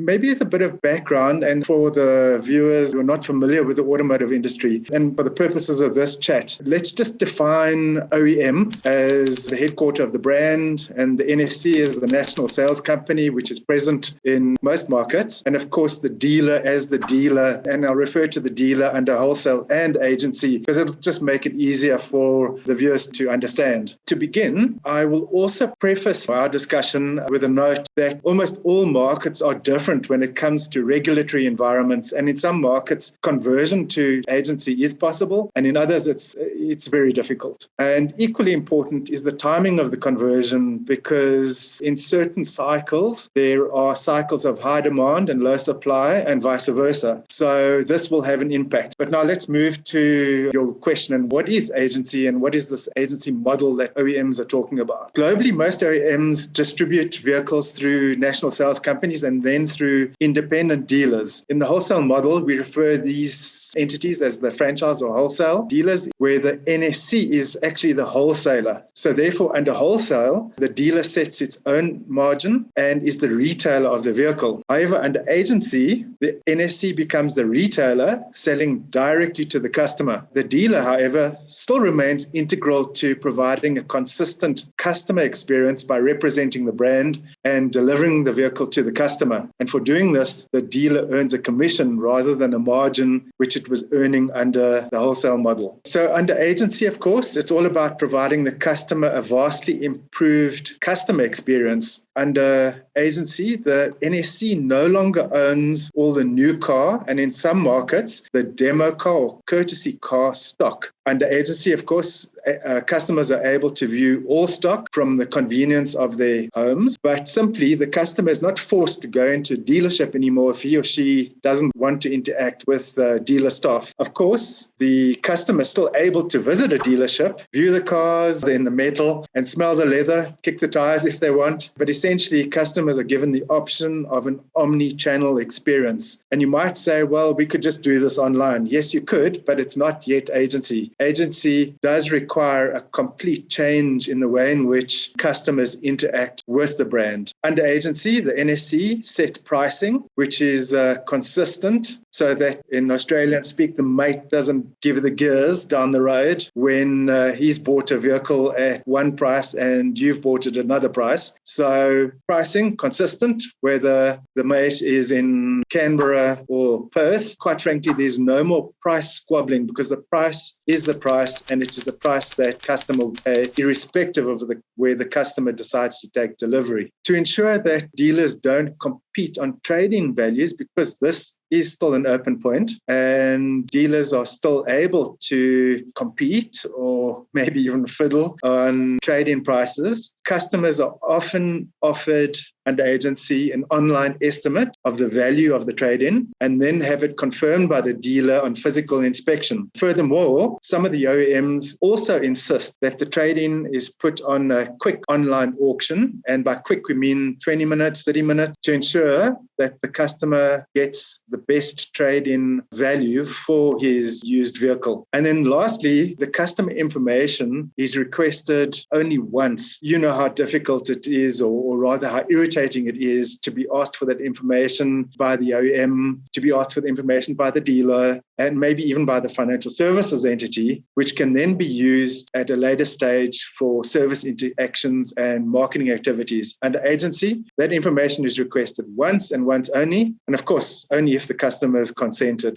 maybe as a bit of background, and for the viewers who are not familiar with the automotive industry, and for the purposes of this chat, let's just define OEM as the headquarter of the brand, and the NSC is the national sales company, which is present in most markets. And of course, the dealer as the dealer, and I'll refer to the dealer under wholesale and agency because it'll just make it easier for the viewers to understand. To begin, I will also preface our discussion with a note that almost all markets are different when it comes to regulatory environments, and in some markets, conversion to agency is possible, and in others, it's very difficult. And equally important is the timing of the conversion, because in certain cycles, there are cycles of high demand and low supply, and vice versa. So this will have an impact. But now let's move to your question, and what is agency, and what is this agency model that OEMs are talking about? Globally, most OEMs distribute vehicles through national sales companies and then through independent dealers. In the wholesale model, we refer these entities as the franchise or wholesale dealers, where the NSC is actually the wholesaler. So therefore, under wholesale, the dealer sets its own margin and is the retailer of the vehicle. However, under agency, the NSC becomes the retailer, selling directly to the customer. The dealer, however, still remains integral to providing a consistent customer experience by representing the brand and delivering the vehicle to the customer. And for doing this, the dealer earns a commission rather than a margin, which it was earning under the wholesale model. So under agency, of course, it's all about providing the customer a vastly improved customer experience. Under agency, the NSC no longer owns all the new car, and in some markets, the demo car or courtesy car stock. Under agency, of course, customers are able to view all stock from the convenience of their homes, but simply the customer is not forced to go into a dealership anymore if he or she doesn't want to interact with dealer staff. Of course, the customer is still able to visit a dealership, view the cars in the metal, and smell the leather, kick the tires if they want. But essentially, customers are given the option of an omni-channel experience. And you might say, well, we could just do this online. Yes, you could, but it's not yet agency. Agency does require a complete change in the way in which customers interact with the brand. Under agency, the NSC sets pricing, which is consistent, so that in Australian speak, the mate doesn't give the gears down the road when he's bought a vehicle at one price and you've bought it another price. So pricing consistent, whether the mate is in Canberra or Perth. Quite frankly, there's no more price squabbling because the price is the price, and it is the price that customer will pay, irrespective of where the customer decides to take delivery. To ensure that dealers don't compete on trade-in values, because this is still an open point and dealers are still able to compete or maybe even fiddle on trade-in prices, customers are often offered under agency an online estimate of the value of the trade-in and then have it confirmed by the dealer on physical inspection. Furthermore, some of the OEMs also insist that the trade-in is put on a quick online auction, and by quick we mean 20 minutes, 30 minutes, to ensure that the customer gets the best trade-in value for his used vehicle. And then lastly, the customer information is requested only once. You know how difficult it is, or rather how irritating it is to be asked for that information by the OEM, to be asked for the information by the dealer, and maybe even by the financial services entity, which can then be used at a later stage for service interactions and marketing activities. Under agency, that information is requested once and once only, and of course, only if the customer is consented.